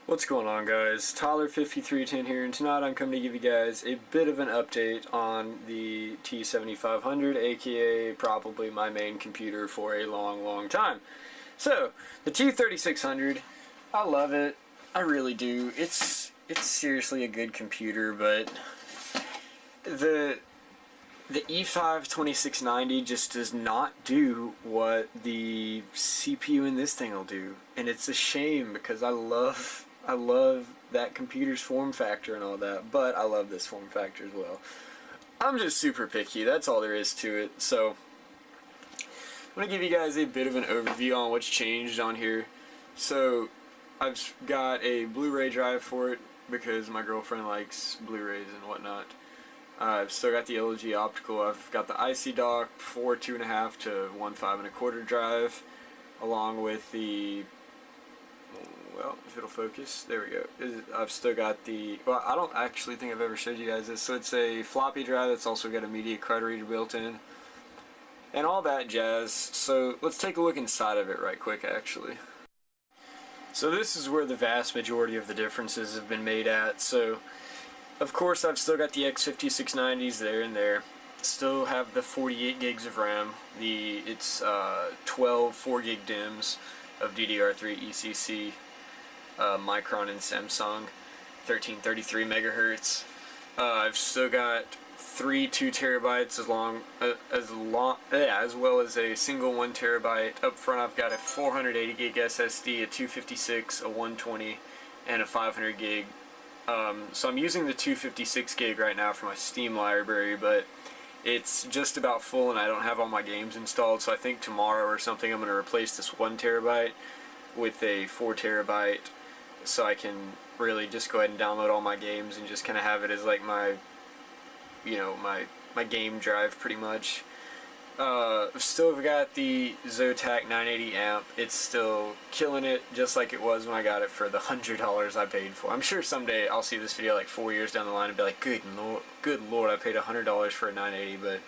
What's going on, guys? Tyler5310 here, and tonight I'm coming to give you guys a bit of an update on the T7500, aka probably my main computer for a long time. So, the T3600, I love it. I really do. It's seriously a good computer, but the E5 2690 just does not do what the CPU in this thing will do, and it's a shame because I love that computer's form factor and all that, but I love this form factor as well. I'm just super picky, that's all there is to it. So I'm going to give you guys a bit of an overview on what's changed on here. So I've got a Blu-ray drive for it because my girlfriend likes Blu-rays and whatnot. I've still got the LG optical. I've got the IC dock 4 2.5 to 1 5 1/4 drive, along with the, well, if it'll focus, there we go. I've still got the, well, I don't actually think I've ever showed you guys this. So it's a floppy drive that's also got a media card reader built in, and all that jazz. So let's take a look inside of it right quick, actually. So this is where the vast majority of the differences have been made at. So of course, I've still got the X5690s there and there. Still have the 48 gigs of RAM. It's 12 4 gig DIMMs of DDR3 ECC, Micron and Samsung, 1333 megahertz. I've still got 3 2 terabytes as well as a single 1 terabyte. Up front, I've got a 480 gig SSD, a 256, a 120, and a 500 gig. So I'm using the 256 gig right now for my Steam library, but it's just about full and I don't have all my games installed, so I think tomorrow or something I'm going to replace this 1 terabyte with a 4 terabyte so I can really just go ahead and download all my games and just kind of have it as like my, my game drive pretty much. Still got the Zotac 980 amp. It's still killing it, just like it was when I got it for the $100 I paid for. I'm sure someday I'll see this video like 4 years down the line and be like, good lord, I paid $100 for a 980, but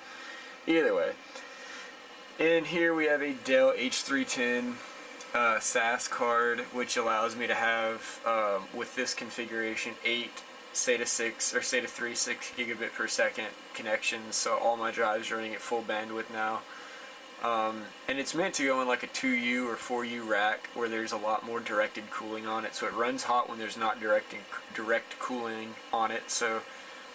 either way. In here we have a Dell H310 SAS card, which allows me to have, with this configuration, 8 SATA 6 or SATA 3 6 gigabit per second connections, so all my drives are running at full bandwidth now. And it's meant to go in like a 2U or 4U rack where there's a lot more directed cooling on it, so it runs hot when there's not direct cooling on it. So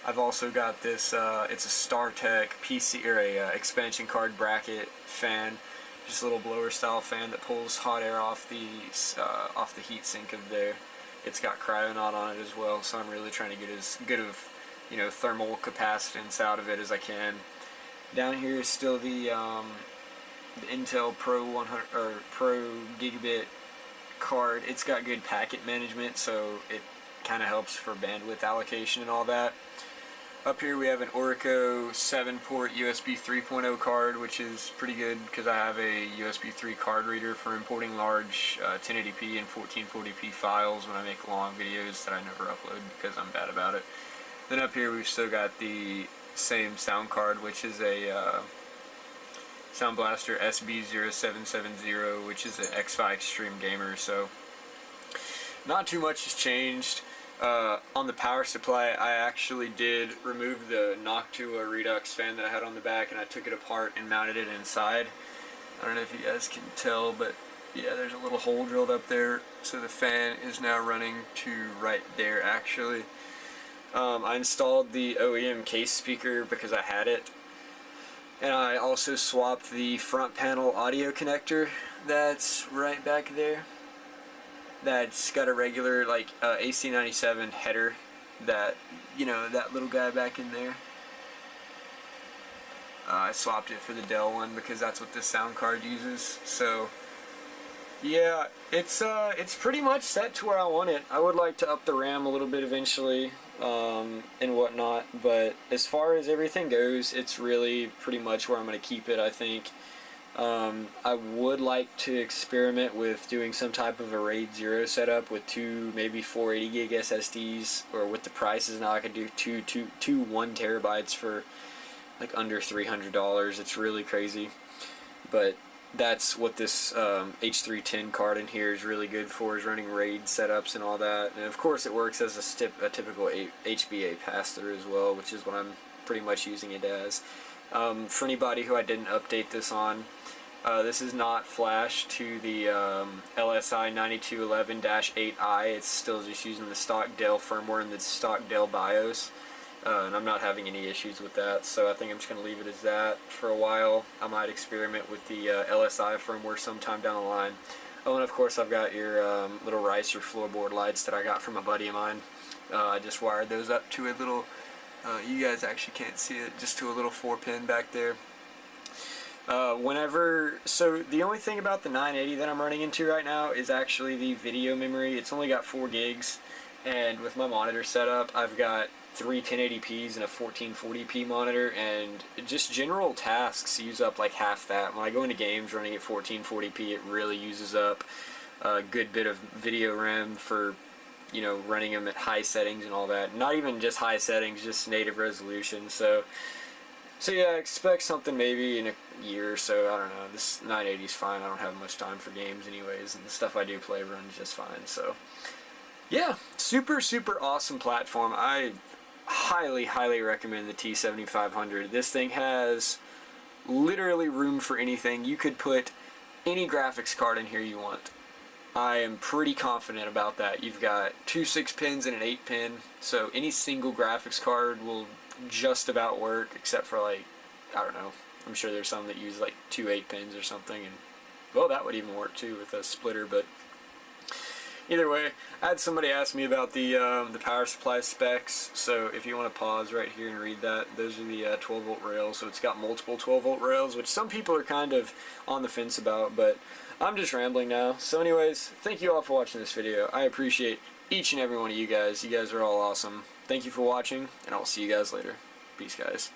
I've also got this, it's a StarTech PC or a expansion card bracket fan, just a little blower style fan that pulls hot air off the heat sink of there. It's got Cryonaut on it as well, so I'm really trying to get as good of, thermal capacitance out of it as I can. Down here is still the Intel Pro 100 or Pro Gigabit card. It's got good packet management, so it kind of helps for bandwidth allocation and all that. Up here we have an Orico 7-port USB 3.0 card, which is pretty good because I have a USB 3 card reader for importing large 1080p and 1440p files when I make long videos that I never upload because I'm bad about it. Then up here we've still got the same sound card, which is a Sound Blaster SB0770, which is an X-Fi Extreme Gamer, so not too much has changed. On the power supply, I actually did remove the Noctua Redux fan that I had on the back, and I took it apart and mounted it inside. I don't know if you guys can tell, but yeah, there's a little hole drilled up there, so the fan is now running to right there actually. I installed the OEM case speaker because I had it, and I also swapped the front panel audio connector that's right back there. That's got a regular like AC97 header, that that little guy back in there. I swapped it for the Dell one because that's what this sound card uses. So yeah, it's pretty much set to where I want it. I would like to up the RAM a little bit eventually, and whatnot, but as far as everything goes, it's really pretty much where I'm going to keep it, I think. I would like to experiment with doing some type of a RAID 0 setup with 2, maybe 480 gig SSDs, or with the prices now I could do two 1 terabytes for like under $300. It's really crazy, but that's what this H310 card in here is really good for, is running RAID setups and all that. And of course it works as a typical HBA pass-through as well, which is what I'm pretty much using it as. For anybody who I didn't update this on, this is not flashed to the LSI 9211-8i. It's still just using the stock Dell firmware and the stock Dell BIOS. And I'm not having any issues with that, so I think I'm just going to leave it as that for a while. I might experiment with the LSI firmware sometime down the line. Oh, and of course I've got your little Ricer floorboard lights that I got from a buddy of mine. I just wired those up to a little, you guys actually can't see it, just to a little 4-pin back there. So the only thing about the 980 that I'm running into right now is actually the video memory. It's only got 4 gigs, and with my monitor setup, I've got 3 1080p's and a 1440p monitor, and just general tasks use up like half that. When I go into games running at 1440p, it really uses up a good bit of video RAM for, you know, running them at high settings and all that. Not even just high settings, just native resolution. So yeah, expect something maybe in a year or so. I don't know. This 980 is fine. I don't have much time for games anyways, and the stuff I do play runs just fine. So yeah, super awesome platform. I highly recommend the T7500. This thing has literally room for anything. You could put any graphics card in here you want. I am pretty confident about that. You've got 2 6-pins and an 8-pin, so any single graphics card will just about work, except for, like, I don't know, I'm sure there's some that use like 2 8-pins or something, and well, that would even work too with a splitter. But either way, I had somebody ask me about the power supply specs, so if you want to pause right here and read that, those are the 12-volt rails. So it's got multiple 12-volt rails, which some people are kind of on the fence about, but I'm just rambling now. So anyways, thank you all for watching this video. I appreciate each and every one of you guys. You guys are all awesome. Thank you for watching, and I'll see you guys later. Peace, guys.